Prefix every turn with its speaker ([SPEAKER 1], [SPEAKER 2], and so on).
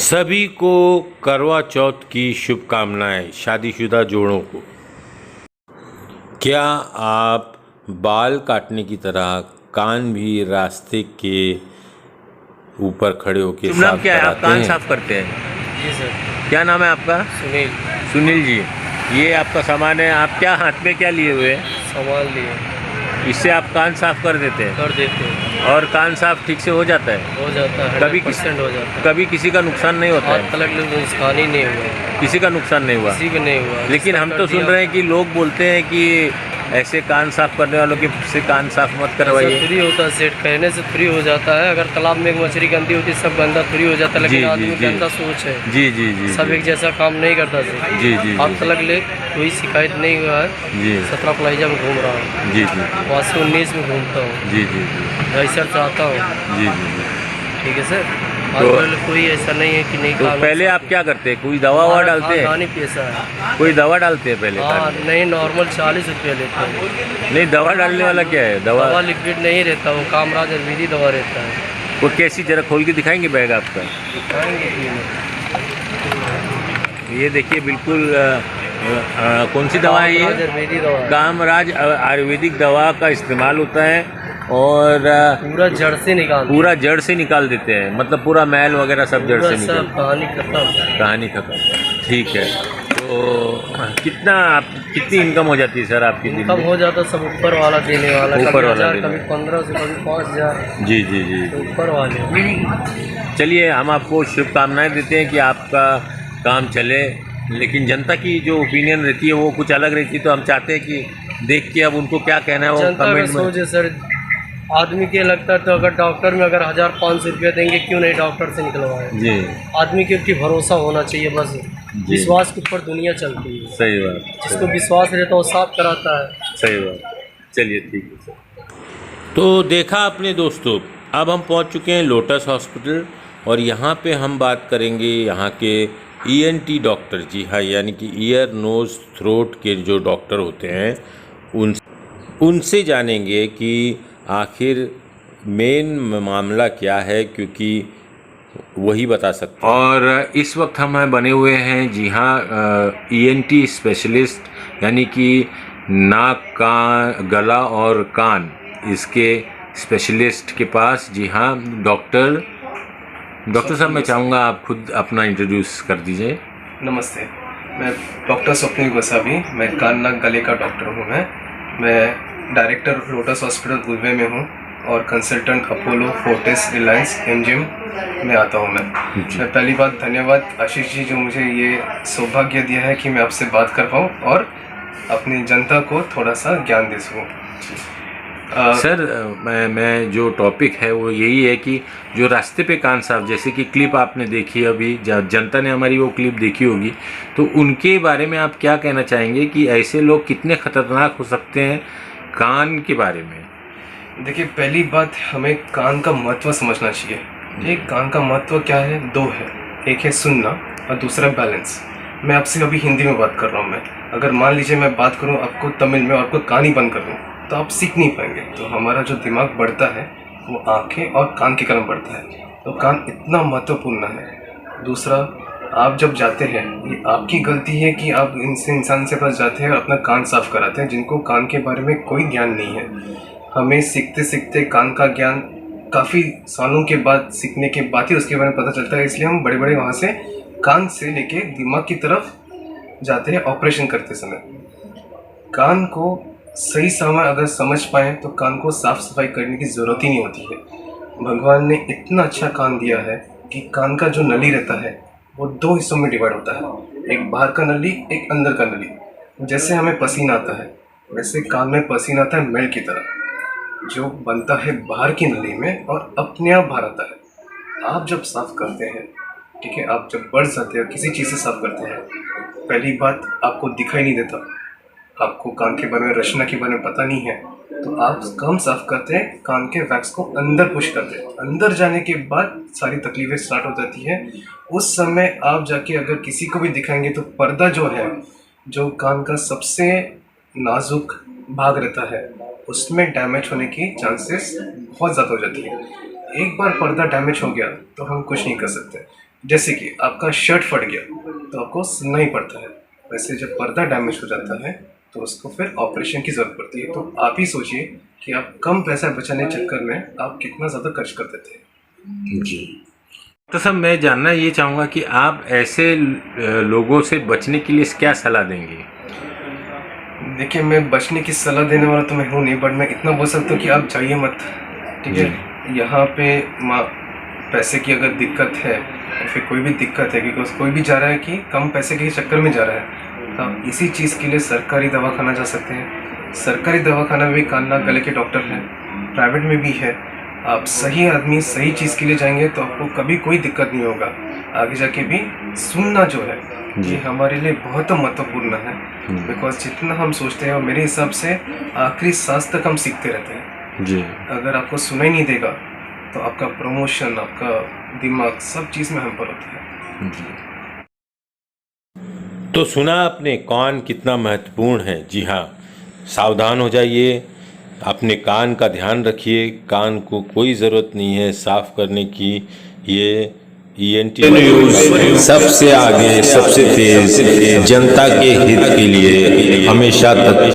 [SPEAKER 1] सभी को करवा चौथ की शुभकामनाएं। शादीशुदा जोड़ों को क्या आप बाल काटने की तरह कान भी रास्ते के ऊपर खड़े होकर
[SPEAKER 2] शुभ नाम
[SPEAKER 1] साफ
[SPEAKER 2] क्या है? आप
[SPEAKER 1] कराते
[SPEAKER 2] कान
[SPEAKER 1] हैं?
[SPEAKER 2] साफ करते हैं?
[SPEAKER 3] जी सर।
[SPEAKER 2] क्या नाम है आपका?
[SPEAKER 3] सुनील।
[SPEAKER 2] सुनील जी, ये आपका सामान है। आप क्या हाथ में क्या लिए हुए हैं?
[SPEAKER 3] सामान लिए
[SPEAKER 2] इससे आप कान साफ कर देते हैं
[SPEAKER 3] कर देते हैं,
[SPEAKER 2] और कान साफ ठीक से हो जाता है?
[SPEAKER 3] हो जाता है,
[SPEAKER 2] कभी
[SPEAKER 3] 100% हो जाता है।
[SPEAKER 2] कभी किसी का नुकसान नहीं होता
[SPEAKER 3] हाथ
[SPEAKER 2] है?
[SPEAKER 3] तलक नुकसान ही नहीं हुआ,
[SPEAKER 2] किसी का नुकसान नहीं हुआ?
[SPEAKER 3] किसी को नहीं हुआ।
[SPEAKER 2] लेकिन हम तो सुन रहे हैं कि लोग बोलते हैं कि ऐसे कान साफ करने वालों के से कान साफ मत करवाइए।
[SPEAKER 3] फ्री होता है, सेट कहने से फ्री हो जाता है। अगर तालाब में एक मछली गंदी होती है सब गंदा फ्री हो जाता है, लेकिन आदमी के अंदर सोच है।
[SPEAKER 2] जी जी जी
[SPEAKER 3] सब एक जैसा काम नहीं करता सर।
[SPEAKER 2] जी जी
[SPEAKER 3] हाथ तलक ले कोई शिकायत नहीं हुआ है।
[SPEAKER 2] जी
[SPEAKER 3] 17 प्लाइजा में घूम रहा हूँ,
[SPEAKER 2] जी जी
[SPEAKER 3] वहाँ से 19 में घूमता हूँ,
[SPEAKER 2] जी जी जी
[SPEAKER 3] ऐसा चाहता हूँ।
[SPEAKER 2] जी जी।
[SPEAKER 3] ठीक है सर।
[SPEAKER 2] तो
[SPEAKER 3] कोई ऐसा नहीं है कि नहीं
[SPEAKER 2] तो
[SPEAKER 3] काम
[SPEAKER 2] पहले आप क्या करते हैं? कोई दवा ववा डालते हैं?
[SPEAKER 3] खानी पैसा है।
[SPEAKER 2] कोई दवा डालते हैं पहले?
[SPEAKER 3] हाँ
[SPEAKER 2] कान में?
[SPEAKER 3] नहीं, नॉर्मल 40 रुपये लेते हैं।
[SPEAKER 2] नहीं, दवा डालने वाला क्या है?
[SPEAKER 3] दवा
[SPEAKER 2] दवा
[SPEAKER 3] लिक्विड नहीं रहता, वो कामराज आयुर्वेदी दवा रहता है।
[SPEAKER 2] वो कैसी, जरा खोल के दिखाएंगे बैग आपका?
[SPEAKER 3] दिखाएंगे कि नहीं।
[SPEAKER 2] ये देखिए, बिल्कुल कौन सी दवा है ये?
[SPEAKER 3] कामराज आयुर्वेदी दवा है।
[SPEAKER 2] कामराज आयुर्वेदिक दवा का इस्तेमाल होता है और
[SPEAKER 3] पूरा जड़ से निकाल
[SPEAKER 2] पूरा जड़ से निकाल देते हैं। मतलब पूरा मैल वगैरह सब जड़ से निकाल।
[SPEAKER 3] सब कहानी खत्म।
[SPEAKER 2] कहानी खत्म। ठीक है। तो कितनी इनकम हो जाती है सर आपकी दिन
[SPEAKER 3] इनकम
[SPEAKER 2] में?
[SPEAKER 3] हो जाता सब ऊपर वाला देने वाला,
[SPEAKER 2] ऊपर
[SPEAKER 3] कभी
[SPEAKER 2] वाला
[SPEAKER 3] 1000,
[SPEAKER 2] देने
[SPEAKER 3] कभी 1500, कभी 5000,
[SPEAKER 2] जी जी जी।
[SPEAKER 3] तो ऊपर वाले।
[SPEAKER 2] चलिए, हम आपको शुभकामनाएं देते हैं कि आपका काम चले, लेकिन जनता की जो ओपिनियन रहती है वो कुछ अलग रहती है। तो हम चाहते हैं कि देख के अब उनको क्या कहना है वो
[SPEAKER 3] जनता का
[SPEAKER 2] कमेंट में।
[SPEAKER 3] सोच है सर, आदमी के लगता है तो अगर डॉक्टर में अगर 1500 रुपया देंगे, क्यों नहीं डॉक्टर से निकलवाए।
[SPEAKER 2] जी,
[SPEAKER 3] आदमी के ऊपर भरोसा होना चाहिए, बस विश्वास के ऊपर दुनिया चलती है।
[SPEAKER 2] सही बात।
[SPEAKER 3] जिसको विश्वास रहता है वो साफ कराता है।
[SPEAKER 2] सही बात। चलिए, ठीक है सर।
[SPEAKER 1] तो देखा आपने दोस्तों, अब हम पहुंच चुके हैं लोटस हॉस्पिटल और यहाँ पे हम बात करेंगे यहाँ के ईएनटी डॉक्टर, जी हाँ, यानी कि ईयर नोज़ थ्रोट के जो डॉक्टर होते हैं उनसे जानेंगे कि आखिर मेन मामला क्या है, क्योंकि वही बता सकते हैं। और इस वक्त हम बने हुए हैं, जी हाँ, ईएनटी स्पेशलिस्ट, यानी कि नाक, कान, गला और कान, इसके स्पेशलिस्ट के पास। जी हाँ, डॉक्टर साहब, मैं चाहूँगा आप खुद अपना इंट्रोड्यूस कर दीजिए।
[SPEAKER 4] नमस्ते, मैं डॉक्टर स्वप्निल गोसावी, मैं कान नाक गले का डॉक्टर हूँ। मैं डायरेक्टर लोटस हॉस्पिटल उल्वे में हूँ और consultant Apollo, Fortis, Reliance, MGM में आता हूँ। मैं पहली बात धन्यवाद आशीष जी, जो मुझे ये सौभाग्य दिया है कि मैं आपसे बात कर पाऊँ और अपनी जनता को थोड़ा सा ज्ञान दे सकूँ।
[SPEAKER 1] सर, मैं जो टॉपिक है वो यही है कि जो रास्ते पे कान साफ, जैसे कि क्लिप आपने देखी, अभी जनता ने हमारी वो क्लिप देखी होगी, तो उनके बारे में आप क्या कहना चाहेंगे कि ऐसे लोग कितने खतरनाक हो सकते हैं कान के बारे में?
[SPEAKER 4] देखिए, पहली बात हमें कान का महत्व समझना चाहिए। ठीक, कान का महत्व क्या है? दो है, एक है सुनना और दूसरा बैलेंस। मैं आपसे अभी हिंदी में बात कर रहा हूँ। मैं अगर मान लीजिए मैं बात करूँ आपको तमिल में और आपको कहानी बंद कर दूँ तो आप सीख नहीं पाएंगे। तो हमारा जो दिमाग बढ़ता है वो आँखें और कान के कारण बढ़ता है। तो कान इतना महत्वपूर्ण है। दूसरा, आप जब जाते हैं, ये आपकी गलती है कि आप इंसान से पास जाते हैं और अपना कान साफ कराते हैं, जिनको कान के बारे में कोई ज्ञान नहीं है। हमें सीखते सीखते कान का ज्ञान काफ़ी सालों के बाद सीखने के बाद ही उसके बारे में पता चलता है। इसलिए हम बड़े बड़े वहाँ से कान से लेके दिमाग की तरफ जाते हैं ऑपरेशन करते समय। कान को सही समय अगर समझ पाएँ तो कान को साफ सफाई करने की ज़रूरत ही नहीं होती है। भगवान ने इतना अच्छा कान दिया है कि कान का जो नली रहता है वो दो हिस्सों में डिवाइड होता है, एक बाहर का नली, एक अंदर का नली। जैसे हमें पसीना आता है वैसे कान में पसीना आता है मेल की तरह, जो बनता है बाहर की नली में और अपने आप बाहर आता है। आप जब साफ़ करते हैं, ठीक है, आप जब बढ़ जाते हैं किसी चीज़ से साफ़ करते हैं, पहली बात आपको दिखाई नहीं देता, आपको कान के बारे में, रचना के बारे में पता नहीं है, तो आप कम साफ करते हैं, कान के वैक्स को अंदर पुश करते हैं। अंदर जाने के बाद सारी तकलीफ़ें स्टार्ट हो जाती है। उस समय आप जाके अगर किसी को भी दिखाएंगे तो पर्दा जो है, जो कान का सबसे नाजुक भाग रहता है, उसमें डैमेज होने की चांसेस बहुत ज़्यादा हो जाती है। एक बार पर्दा डैमेज हो गया तो हम कुछ नहीं कर सकते। जैसे कि आपका शर्ट फट गया तो आपको सुनना ही पड़ता है, वैसे जब पर्दा डैमेज हो जाता है तो उसको फिर ऑपरेशन की ज़रूरत पड़ती है। तो आप ही सोचिए कि आप कम पैसा बचाने के चक्कर में आप कितना ज़्यादा खर्च कर देते हैं।
[SPEAKER 1] जी। तो सर मैं जानना ये चाहूँगा कि आप ऐसे लोगों से बचने के लिए क्या सलाह देंगे?
[SPEAKER 4] देखिए, मैं बचने की सलाह देने वाला तो मैं हूँ नहीं, बट मैं इतना बोल सकता हूँ कि आप जाइए मत, ठीक है। यहाँ पे पैसे की अगर दिक्कत है या फिर कोई भी दिक्कत है, क्योंकि कोई भी जा रहा है कि कम पैसे के चक्कर में जा रहा है, तो आप इसी चीज़ के लिए सरकारी दवाखाना जा सकते हैं। सरकारी दवाखाना में भी कान नाक गले के डॉक्टर हैं, प्राइवेट में भी है। आप सही आदमी सही चीज़ के लिए जाएंगे तो आपको कभी कोई दिक्कत नहीं होगा। आगे जाके भी सुनना जो है ये हमारे लिए बहुत महत्वपूर्ण है, बिकॉज जितना हम सोचते हैं और मेरे हिसाब से आखिरी सांस तक हम सीखते रहते हैं
[SPEAKER 1] जी।
[SPEAKER 4] अगर आपको सुनाई नहीं देगा तो आपका प्रमोशन, आपका दिमाग, सब चीज़ में हैम्पर होता है।
[SPEAKER 1] तो सुना आपने कान कितना महत्वपूर्ण है। जी हाँ, सावधान हो जाइए, अपने कान का ध्यान रखिए। कान को कोई ज़रूरत नहीं है साफ़ करने की। ये ENT न्यूज़ सबसे आगे, सबसे तेज़, जनता के हित के लिए हमेशा तक